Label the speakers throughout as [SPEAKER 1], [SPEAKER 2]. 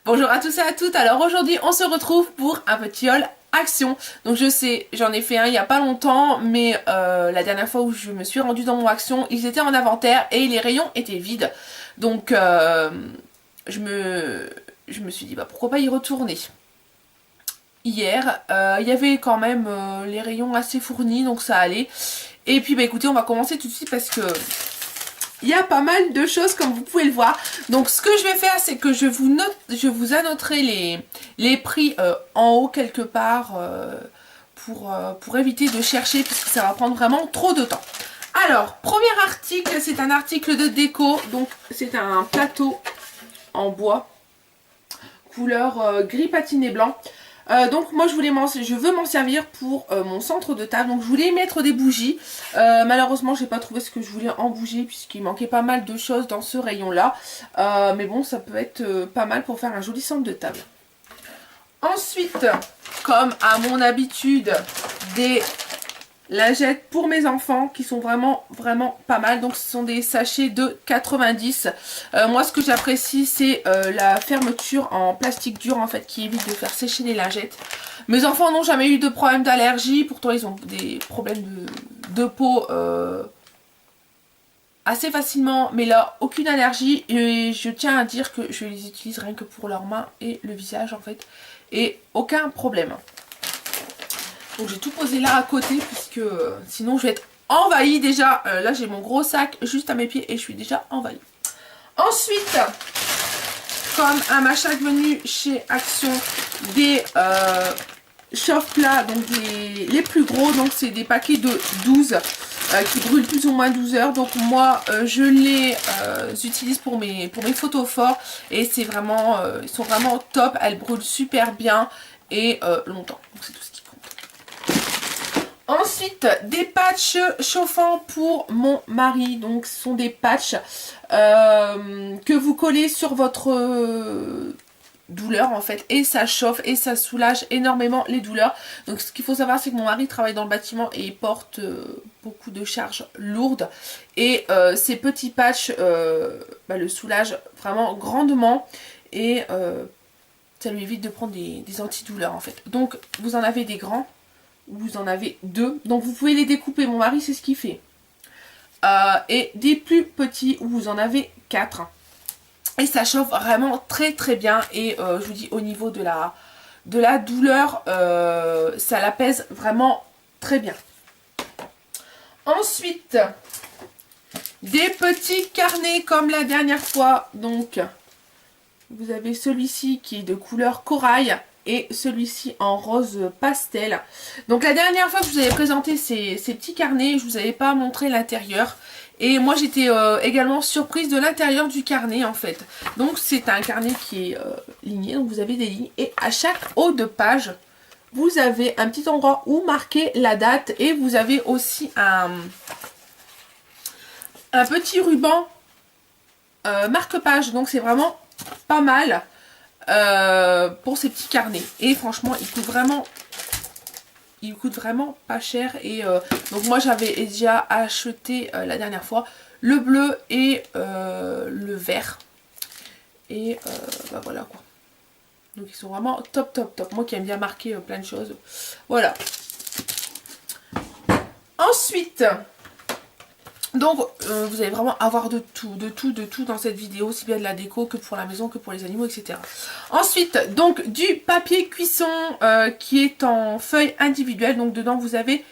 [SPEAKER 1] Bonjour à tous et à toutes, alors aujourd'hui on se retrouve pour un petit haul Action. Donc je sais, j'en ai fait un il n'y a pas longtemps, mais la dernière fois où je me suis rendue dans mon Action, ils étaient en inventaire et les rayons étaient vides. Donc je me suis dit bah pourquoi pas y retourner. Hier, il y avait quand même les rayons assez fournis, donc ça allait. Et puis bah écoutez, on va commencer tout de suite parce que il y a pas mal de choses comme vous pouvez le voir. Donc ce que je vais faire, c'est que je vous annoterai les prix en haut quelque part pour éviter de chercher puisque ça va prendre vraiment trop de temps. Alors, premier article, c'est un article de déco. Donc c'est un plateau en bois couleur gris patiné blanc. Donc moi je veux m'en servir pour mon centre de table. Donc je voulais mettre des bougies. Malheureusement j'ai pas trouvé ce que je voulais en bougies puisqu'il manquait pas mal de choses dans ce rayon là. Mais bon, ça peut être pas mal pour faire un joli centre de table. Ensuite, comme à mon habitude, des lingettes pour mes enfants qui sont vraiment pas mal. Donc ce sont des sachets de 90. Moi ce que j'apprécie c'est la fermeture en plastique dur en fait qui évite de faire sécher les lingettes. Mes enfants n'ont jamais eu de problème d'allergie, pourtant ils ont des problèmes de peau assez facilement, mais là aucune allergie. Et je tiens à dire que je les utilise rien que pour leurs mains et le visage en fait, et aucun problème. Donc j'ai tout posé là à côté puisque sinon je vais être envahie déjà. Là j'ai mon gros sac juste à mes pieds et je suis déjà envahie. Ensuite, comme à ma chaque venue chez Action, des chauffe-plats, donc les plus gros, donc c'est des paquets de 12 qui brûlent plus ou moins 12 heures. Donc moi je les utilise pour mes photos forts et c'est vraiment, ils sont vraiment top, elles brûlent super bien et longtemps. Donc c'est tout ce qui compte. Ensuite, des patchs chauffants pour mon mari. Donc, ce sont des patchs que vous collez sur votre douleur en fait. Et ça chauffe et ça soulage énormément les douleurs. Donc, ce qu'il faut savoir, c'est que mon mari travaille dans le bâtiment et il porte beaucoup de charges lourdes. Et ces petits patchs le soulagent vraiment grandement. Et ça lui évite de prendre des antidouleurs en fait. Donc, vous en avez des grands. Vous en avez deux, donc vous pouvez les découper, mon mari c'est ce qu'il fait. Et des plus petits où vous en avez 4. Et ça chauffe vraiment très bien. Et je vous dis au niveau de la douleur, ça l'apaise vraiment très bien. Ensuite, des petits carnets comme la dernière fois. Donc, vous avez celui-ci qui est de couleur corail. Et celui-ci en rose pastel. Donc la dernière fois que je vous avais présenté ces petits carnets, je vous avais pas montré l'intérieur. Et moi j'étais également surprise de l'intérieur du carnet en fait. Donc c'est un carnet qui est ligné, donc vous avez des lignes. Et à chaque haut de page, vous avez un petit endroit où marquer la date. Et vous avez aussi un petit ruban marque-page. Donc c'est vraiment pas mal. Pour ces petits carnets. Et franchement, il coûte vraiment pas cher. Et donc moi j'avais déjà acheté la dernière fois le bleu et le vert. Et voilà quoi. Donc ils sont vraiment top. Moi qui aime bien marquer plein de choses. Voilà. Ensuite, donc vous allez vraiment avoir de tout dans cette vidéo, aussi bien de la déco que pour la maison, que pour les animaux, etc. Ensuite, donc du papier cuisson qui est en feuilles individuelles. Donc dedans vous avez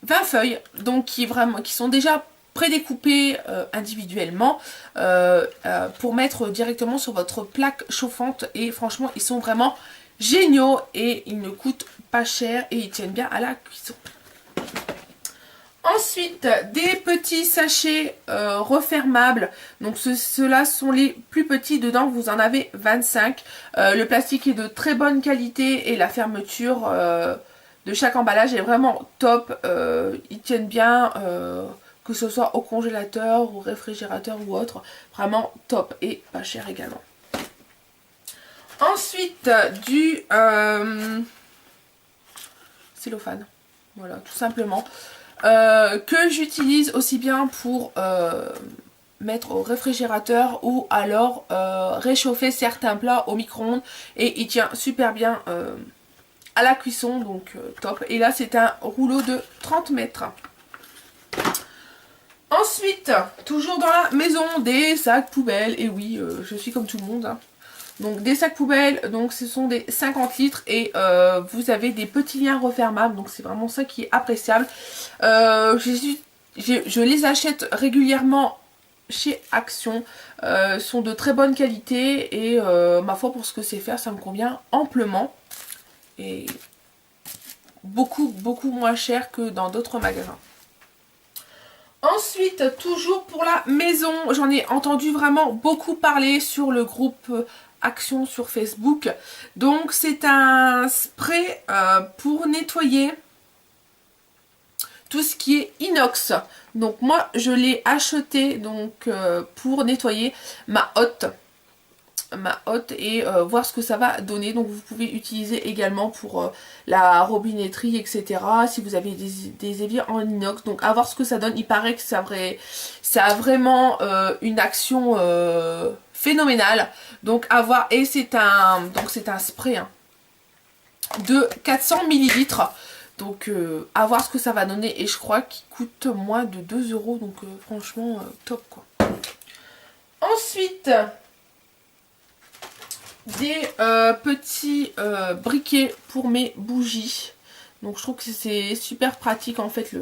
[SPEAKER 1] 20 feuilles, donc qui sont déjà prédécoupées individuellement pour mettre directement sur votre plaque chauffante. Et franchement, ils sont vraiment géniaux et ils ne coûtent pas cher et ils tiennent bien à la cuisson. Ensuite, des petits sachets refermables. Donc ceux-là sont les plus petits. Dedans, vous en avez 25. Le plastique est de très bonne qualité et la fermeture de chaque emballage est vraiment top. Ils tiennent bien, que ce soit au congélateur, au réfrigérateur ou autre. Vraiment top et pas cher également. Ensuite, du cellophane. Voilà, tout simplement. Que j'utilise aussi bien pour mettre au réfrigérateur ou alors réchauffer certains plats au micro-ondes et il tient super bien à la cuisson, donc top. Et là c'est un rouleau de 30 mètres. Ensuite, toujours dans la maison, des sacs poubelles. Et oui, je suis comme tout le monde, hein. Donc des sacs poubelles, donc ce sont des 50 litres et vous avez des petits liens refermables, donc c'est vraiment ça qui est appréciable. Je les achète régulièrement chez Action, sont de très bonne qualité et ma foi pour ce que c'est faire, ça me convient amplement et beaucoup moins cher que dans d'autres magasins. Ensuite, toujours pour la maison, j'en ai entendu vraiment beaucoup parler sur le groupe Action sur Facebook. Donc c'est un spray pour nettoyer tout ce qui est inox. Donc moi je l'ai acheté donc pour nettoyer ma hotte et voir ce que ça va donner. Donc vous pouvez utiliser également pour la robinetterie, etc. Si vous avez des éviers en inox, donc à voir ce que ça donne. Il paraît que ça a vraiment une action phénoménale, donc à voir. Et c'est un spray hein, de 400 millilitres. Donc à voir ce que ça va donner et je crois qu'il coûte moins de 2 euros, donc franchement top quoi. Ensuite des petits briquets pour mes bougies. Donc je trouve que c'est super pratique en fait je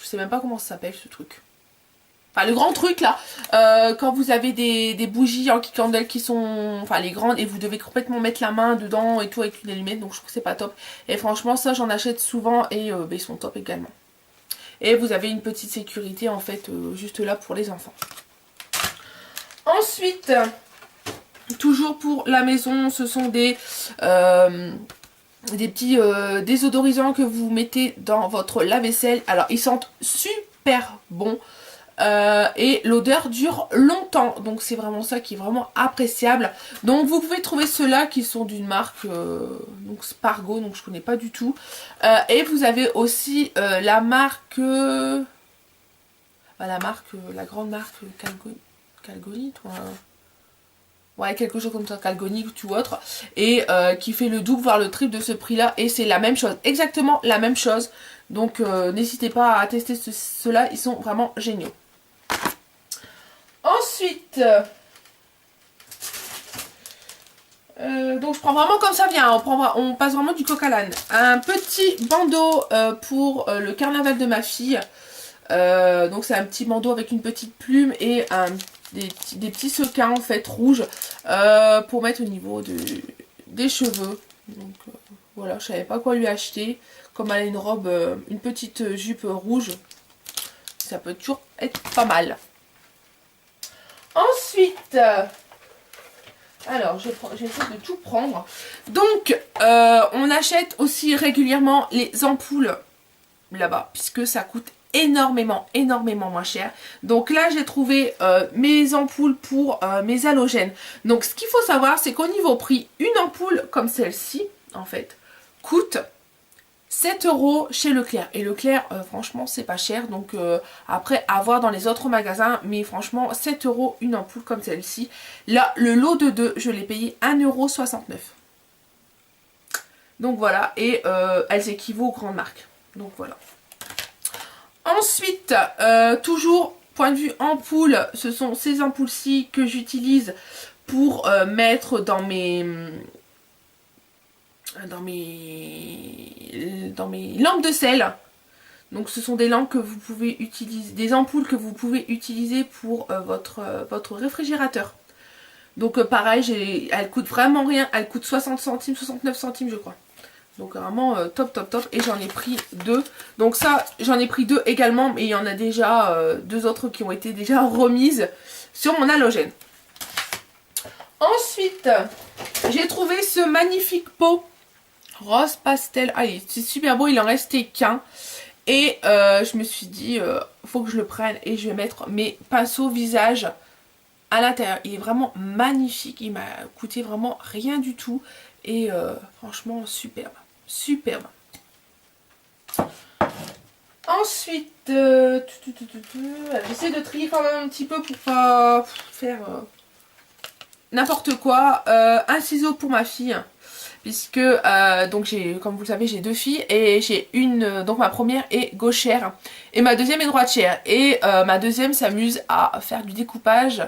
[SPEAKER 1] sais même pas comment ça s'appelle ce truc. Enfin le grand truc là, quand vous avez des bougies en candle qui sont, enfin les grandes et vous devez complètement mettre la main dedans et tout avec une allumette, donc je trouve que c'est pas top. Et franchement ça j'en achète souvent et ils sont top également. Et vous avez une petite sécurité en fait juste là pour les enfants. Ensuite, toujours pour la maison, ce sont des petits désodorisants que vous mettez dans votre lave-vaisselle. Alors ils sentent super bon et l'odeur dure longtemps. Donc c'est vraiment ça qui est vraiment appréciable. Donc vous pouvez trouver ceux-là qui sont d'une marque donc Spargo, donc je connais pas du tout. Et vous avez aussi la marque la grande marque Calgoni, ouais, quelque chose comme ça, Calgoni ou autre, et qui fait le double voire le triple de ce prix là, et c'est la même chose, exactement la même chose. Donc n'hésitez pas à tester ceux-là, ils sont vraiment géniaux. Ensuite donc je prends vraiment comme ça vient, on passe vraiment du coq à l'âne. Un petit bandeau pour le carnaval de ma fille. Donc c'est un petit bandeau avec une petite plume et des petits sequins en fait rouges pour mettre au niveau des cheveux. Donc voilà, je savais pas quoi lui acheter. Comme elle a une robe, une petite jupe rouge, ça peut toujours être pas mal. Ensuite, alors je vais essayer de tout prendre. Donc on achète aussi régulièrement les ampoules là-bas puisque ça coûte énormément moins cher. Donc là j'ai trouvé mes ampoules pour mes halogènes. Donc ce qu'il faut savoir c'est qu'au niveau prix, une ampoule comme celle-ci en fait coûte 7 € chez Leclerc. Et Leclerc franchement c'est pas cher. Donc après à voir dans les autres magasins. Mais franchement 7 € une ampoule comme celle-ci. Là le lot de 2 je l'ai payé 1,69 €. Donc voilà. Et elles équivaut aux grandes marques. Donc voilà. Ensuite, toujours point de vue ampoule, ce sont ces ampoules-ci que j'utilise pour mettre dans mes lampes de sel. Donc ce sont des lampes que vous pouvez utiliser, des ampoules que vous pouvez utiliser pour votre réfrigérateur. Donc pareil, elle coûte vraiment rien, elle coûte 60 centimes, 69 centimes je crois. Donc vraiment top. Et j'en ai pris 2. Donc ça j'en ai pris 2 également. Mais il y en a déjà 2 autres qui ont été déjà remises sur mon halogène. Ensuite j'ai trouvé ce magnifique pot rose pastel. Ah c'est super beau, il en restait qu'un. Et je me suis dit faut que je le prenne. Et je vais mettre mes pinceaux visage à l'intérieur. Il est vraiment magnifique. Il m'a coûté vraiment rien du tout. Et franchement superbe. Ensuite, j'essaie de trier quand même un petit peu pour pas faire n'importe quoi. Un ciseau pour ma fille. Puisque, donc comme vous le savez, j'ai 2 filles. Et j'ai une, donc ma première est gauchère. Et ma deuxième est droitière. Et ma deuxième s'amuse à faire du découpage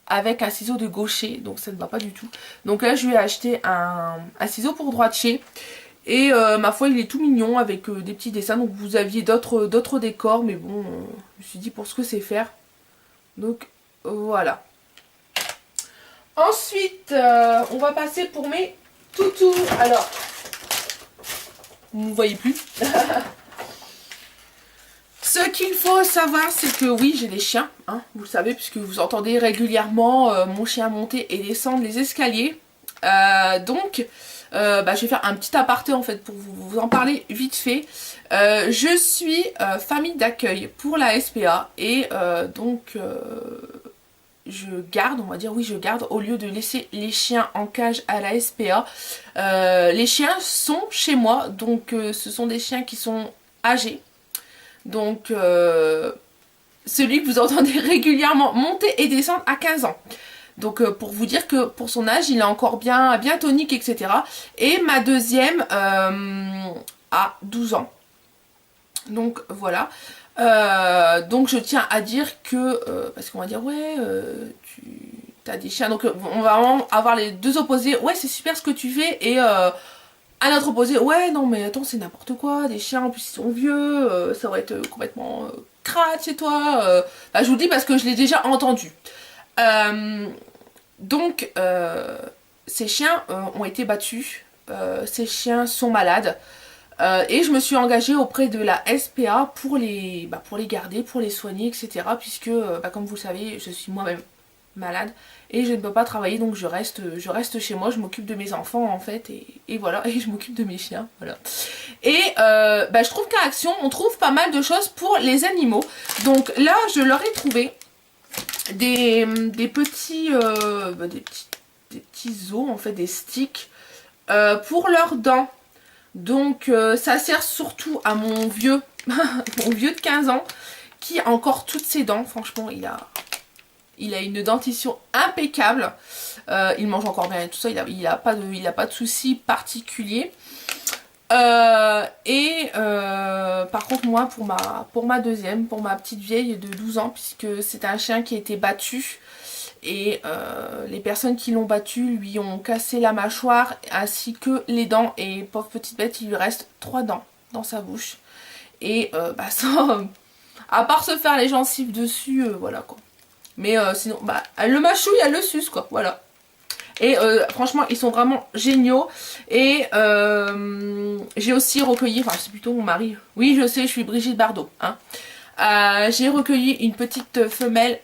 [SPEAKER 1] avec un ciseau de gaucher. Donc ça ne va pas du tout. Donc là, je lui ai acheté un ciseau pour droitier. Et ma foi, il est tout mignon avec des petits dessins. Donc vous aviez d'autres décors. Mais bon, je me suis dit pour ce que c'est faire. Donc voilà. Ensuite, on va passer pour mes toutous. Alors, vous ne me voyez plus. Ce qu'il faut savoir, c'est que oui, j'ai des chiens. Hein, vous le savez, puisque vous entendez régulièrement mon chien monter et descendre les escaliers. Donc, je vais faire un petit aparté en fait pour vous en parler vite fait. Je suis famille d'accueil pour la SPA et donc je garde, on va dire oui je garde, au lieu de laisser les chiens en cage à la SPA. Les chiens sont chez moi, donc ce sont des chiens qui sont âgés. Donc celui que vous entendez régulièrement monter et descendre à 15 ans. Donc pour vous dire que pour son âge, il est encore bien tonique, etc. Et ma deuxième a 12 ans. Donc voilà. Donc je tiens à dire que, parce qu'on va dire ouais, tu as des chiens. Donc on va vraiment avoir les deux opposés. Ouais, c'est super ce que tu fais. Et à notre opposé, ouais, non mais attends, c'est n'importe quoi. Des chiens, en plus ils sont vieux. Ça va être complètement crade chez toi. Bah, je vous le dis parce que je l'ai déjà entendu. Donc, ces chiens ont été battus, ces chiens sont malades et je me suis engagée auprès de la SPA pour les garder, pour les soigner, etc. Puisque, comme vous le savez, je suis moi-même malade et je ne peux pas travailler, donc je reste chez moi, je m'occupe de mes enfants en fait et voilà, et je m'occupe de mes chiens, voilà. Et je trouve qu'à Action, on trouve pas mal de choses pour les animaux. Donc là, je leur ai trouvé des petits des petits os en fait, des sticks pour leurs dents. Donc ça sert surtout à mon vieux mon vieux de 15 ans qui a encore toutes ses dents. Franchement, il a une dentition impeccable. Il mange encore bien et tout ça, il a pas de soucis particuliers. Par contre moi pour ma deuxième, pour ma petite vieille de 12 ans, puisque c'est un chien qui a été battu et les personnes qui l'ont battu lui ont cassé la mâchoire ainsi que les dents, et pauvre petite bête, il lui reste 3 dents dans sa bouche et ça, à part se faire les gencives dessus, voilà quoi. Mais sinon elle le mâchouille, elle le suce quoi, voilà. Et franchement ils sont vraiment géniaux. Et j'ai aussi recueilli, enfin c'est plutôt mon mari, oui je sais, je suis Brigitte Bardot hein. J'ai recueilli une petite femelle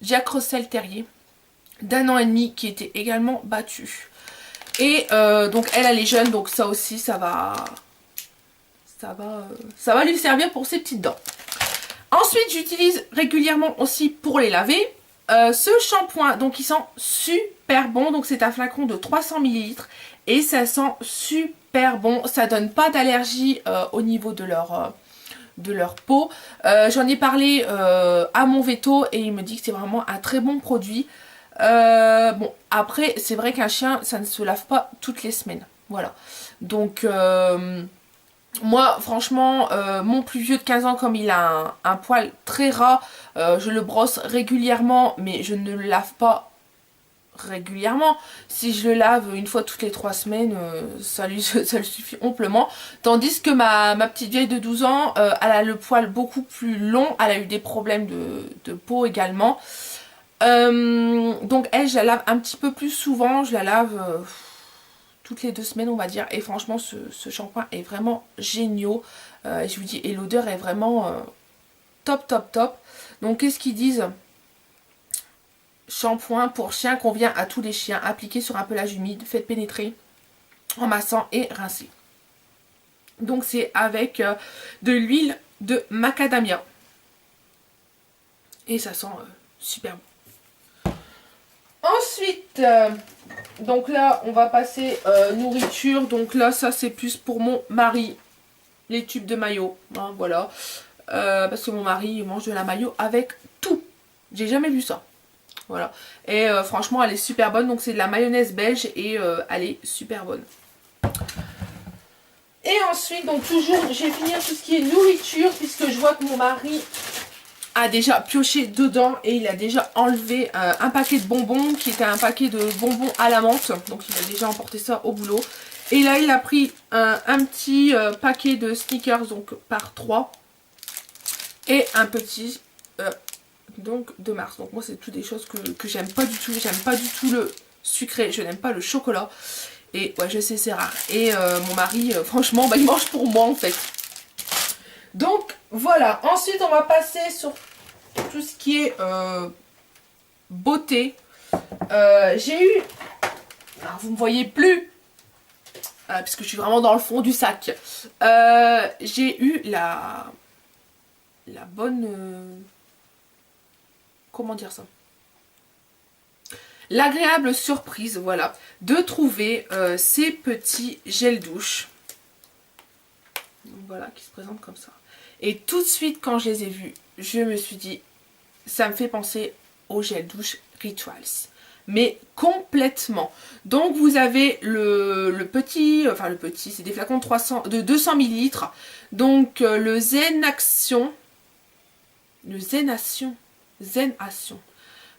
[SPEAKER 1] Jack Russell Terrier d'1 an et demi qui était également battue. Et donc elle est jeune, donc ça aussi ça va lui servir pour ses petites dents. Ensuite j'utilise régulièrement aussi pour les laver ce shampoing, donc il sent super bon. Donc c'est un flacon de 300 ml et ça sent super bon. Ça donne pas d'allergie au niveau de leur peau. J'en ai parlé à mon veto et il me dit que c'est vraiment un très bon produit. Bon après c'est vrai qu'un chien ça ne se lave pas toutes les semaines, voilà. Donc moi franchement mon plus vieux de 15 ans, comme il a un poil très ras, je le brosse régulièrement mais je ne le lave pas régulièrement. Si je le lave une fois toutes les 3 semaines, ça lui suffit amplement. Tandis que ma petite vieille de 12 ans, elle a le poil beaucoup plus long, elle a eu des problèmes de peau également. Donc elle, je la lave un petit peu plus souvent, je la lave toutes les 2 semaines on va dire. Et franchement ce shampoing est vraiment génial. Je vous dis, et l'odeur est vraiment top top top. Donc qu'est-ce qu'ils disent? Shampoing pour chien convient à tous les chiens, appliqué sur un pelage humide, faites pénétrer en massant et rincer. Donc c'est avec de l'huile de macadamia et ça sent super bon. Ensuite donc là on va passer nourriture. Donc là ça c'est plus pour mon mari. les tubes de maillot, hein, voilà. Parce que mon mari mange de la maillot avec tout. J'ai jamais vu ça. Voilà. Et franchement, elle est super bonne. Donc c'est de la mayonnaise belge et elle est super bonne. Et ensuite, donc toujours, je vais finir tout ce qui est nourriture puisque je vois que mon mari a déjà pioché dedans et il a déjà enlevé un paquet de bonbons qui était un paquet de bonbons à la menthe. Donc il a déjà emporté ça au boulot. Et là, il a pris un petit paquet de sneakers donc par 3 et un petit donc de Mars. Donc moi, c'est toutes des choses que j'aime pas du tout. J'aime pas du tout le sucré, je n'aime pas le chocolat. Et ouais, je sais, c'est rare. Et mon mari, franchement, bah, il mange pour moi en fait. Donc voilà. Ensuite, on va passer sur tout ce qui est beauté. J'ai eu... Alors, vous ne me voyez plus. Puisque je suis vraiment dans le fond du sac. J'ai eu la bonne... comment dire ça? L'agréable surprise, voilà, de trouver ces petits gels douche. Donc voilà, qui se présentent comme ça. Et tout de suite, quand je les ai vus, je me suis dit, ça me fait penser au gel douche Rituals. Mais complètement. Donc vous avez le petit, enfin le petit, c'est des flacons de 200 ml. Donc le Zen Action. Le Zen Action.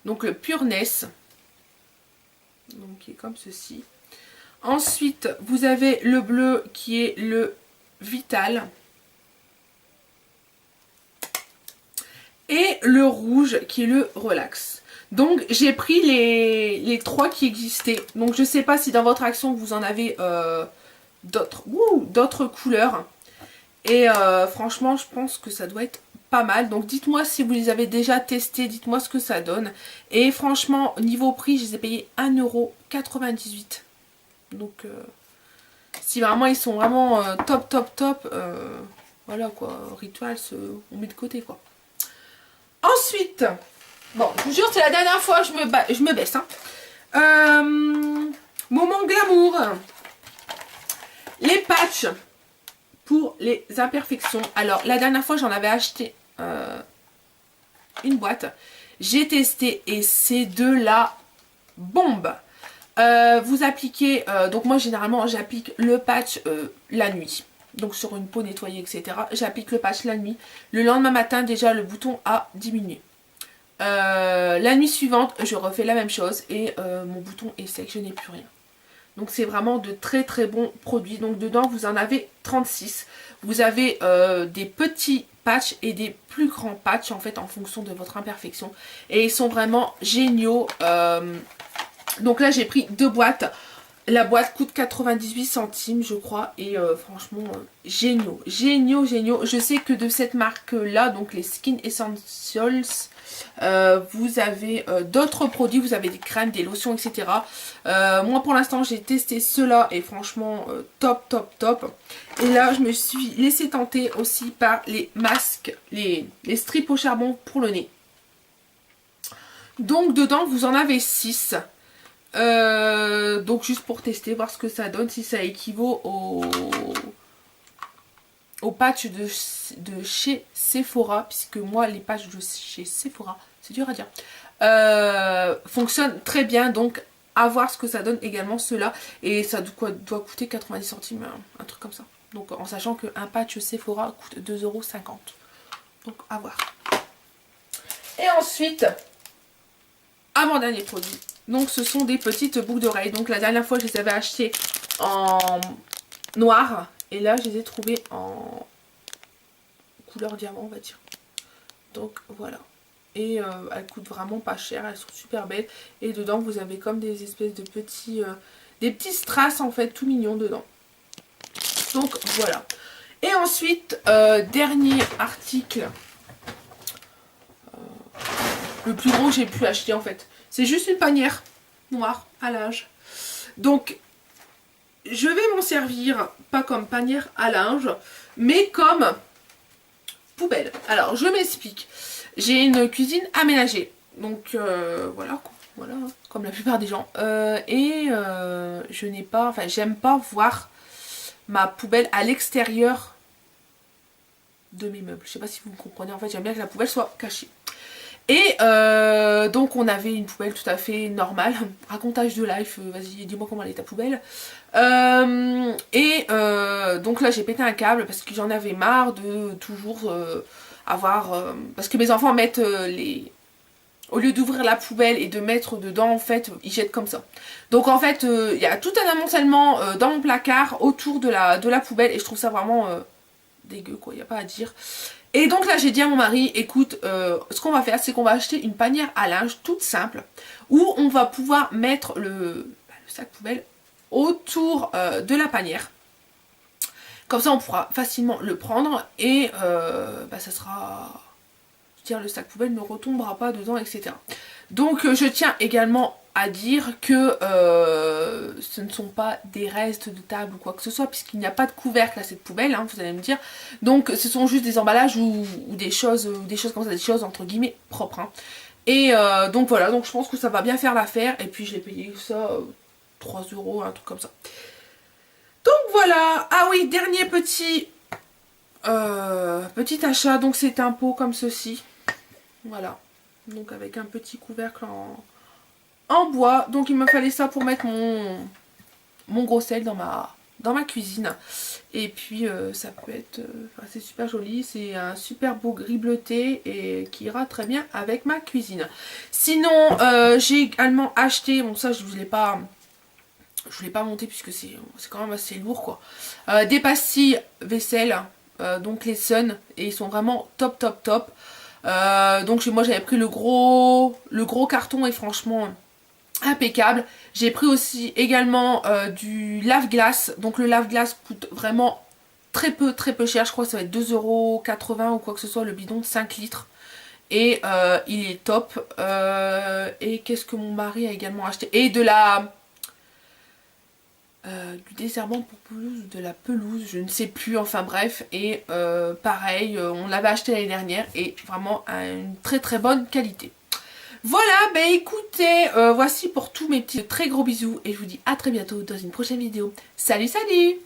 [SPEAKER 1] Donc le Pureness. Donc qui est comme ceci. Ensuite, vous avez le bleu qui est le Vital. Et le rouge qui est le Relax. Donc j'ai pris les 3 qui existaient. Donc je ne sais pas si dans votre action vous en avez d'autres couleurs. Et franchement je pense que ça doit être pas mal. Donc dites-moi si vous les avez déjà testés. Dites-moi ce que ça donne. Et franchement niveau prix je les ai payés 1,98 €. Donc si vraiment ils sont vraiment top. Voilà quoi. Rituals on met de côté quoi. Ensuite, bon, je vous jure, c'est la dernière fois que je me baisse. Hein. Moment glamour. Les patchs pour les imperfections. Alors, la dernière fois, j'en avais acheté une boîte. J'ai testé et c'est de la bombe. Vous appliquez, donc moi, généralement, j'applique le patch la nuit. Donc sur une peau nettoyée, etc. J'applique le patch la nuit. Le lendemain matin, déjà, le bouton a diminué. La nuit suivante, je refais la même chose et mon bouton est sec, je n'ai plus rien. Donc c'est vraiment de très bons produits. Donc dedans, vous en avez 36. Vous avez des petits patchs et des plus grands patchs, en fait, en fonction de votre imperfection. Et ils sont vraiment géniaux. Donc là, j'ai pris 2 boîtes. La boîte coûte 98 centimes je crois et franchement géniaux. Je sais que de cette marque là, donc les Skin Essentials, vous avez d'autres produits, vous avez des crèmes, des lotions, etc. Moi pour l'instant j'ai testé ceux-là et franchement top. Et là je me suis laissé tenter aussi par les masques, les strips au charbon pour le nez. Donc dedans vous en avez 6. Donc juste pour tester, voir ce que ça donne, si ça équivaut au patch de chez Sephora, puisque moi les patchs de chez Sephora, c'est dur à dire, fonctionnent très bien, donc à voir ce que ça donne également ceux-là, et ça doit coûter 90 centimes, un truc comme ça, donc en sachant qu'un patch Sephora coûte 2,50 €, donc à voir. Et ensuite, avant-dernier produit. Donc ce sont des petites boucles d'oreilles. Donc la dernière fois je les avais achetées en noir. Et là je les ai trouvées en couleur diamant on va dire. Donc voilà. Et elles coûtent vraiment pas cher. Elles sont super belles. Et dedans vous avez comme des espèces de petits... des petits strass en fait tout mignons dedans. Donc voilà. Et ensuite, dernier article. Le plus gros que j'ai pu acheter en fait. C'est juste une panière noire à linge. Donc, je vais m'en servir, pas comme panière à linge, mais comme poubelle. Alors, je m'explique. J'ai une cuisine aménagée. Donc, voilà, comme la plupart des gens. Je n'ai pas, enfin, j'aime pas voir ma poubelle à l'extérieur de mes meubles. Je sais pas si vous me comprenez, en fait j'aime bien que la poubelle soit cachée. Et donc on avait une poubelle tout à fait normale. Racontage de life, vas-y dis-moi comment elle est ta poubelle. Donc là j'ai pété un câble parce que j'en avais marre de toujours avoir... parce que mes enfants mettent les... Au lieu d'ouvrir la poubelle et de mettre dedans, en fait, ils jettent comme ça. Donc en fait, il y a tout un amoncellement dans mon placard autour de la poubelle et je trouve ça vraiment dégueu, quoi, il n'y a pas à dire. Et donc là, j'ai dit à mon mari, écoute, ce qu'on va faire, c'est qu'on va acheter une panière à linge toute simple où on va pouvoir mettre le sac poubelle autour de la panière. Comme ça, on pourra facilement le prendre et ça sera... le sac poubelle ne retombera pas dedans, etc. Donc je tiens également à dire que ce ne sont pas des restes de table ou quoi que ce soit, puisqu'il n'y a pas de couvercle à cette poubelle, hein, vous allez me dire. Donc ce sont juste des emballages ou des choses comme ça, des choses entre guillemets propres. Hein. Et donc voilà, donc je pense que ça va bien faire l'affaire. Et puis je l'ai payé ça 3 €, un truc comme ça. Donc voilà. Ah oui, dernier petit achat. Donc c'est un pot comme ceci. Voilà, donc avec un petit couvercle en bois. Donc il me fallait ça pour mettre mon gros sel dans ma cuisine. Et puis ça peut être... c'est super joli, c'est un super beau gris bleuté et qui ira très bien avec ma cuisine. Sinon, j'ai également acheté, bon ça je ne vous l'ai pas... Je l'ai pas monté puisque c'est quand même assez lourd quoi. Des pastilles vaisselle, donc les Sun, et ils sont vraiment top top top. Donc moi j'avais pris le gros carton et franchement impeccable. J'ai pris aussi également du lave-glace. Donc le lave-glace coûte vraiment très peu cher. Je crois que ça va être 2,80 € ou quoi que ce soit, le bidon de 5 litres. Et il est top. Et qu'est-ce que mon mari a également acheté? Et de la... du désherbant pour pelouse, de la pelouse, je ne sais plus, enfin bref, et pareil, on l'avait acheté l'année dernière et vraiment à une très bonne qualité. Voilà, ben écoutez, voici pour tous mes petits très gros bisous et je vous dis à très bientôt dans une prochaine vidéo. Salut salut!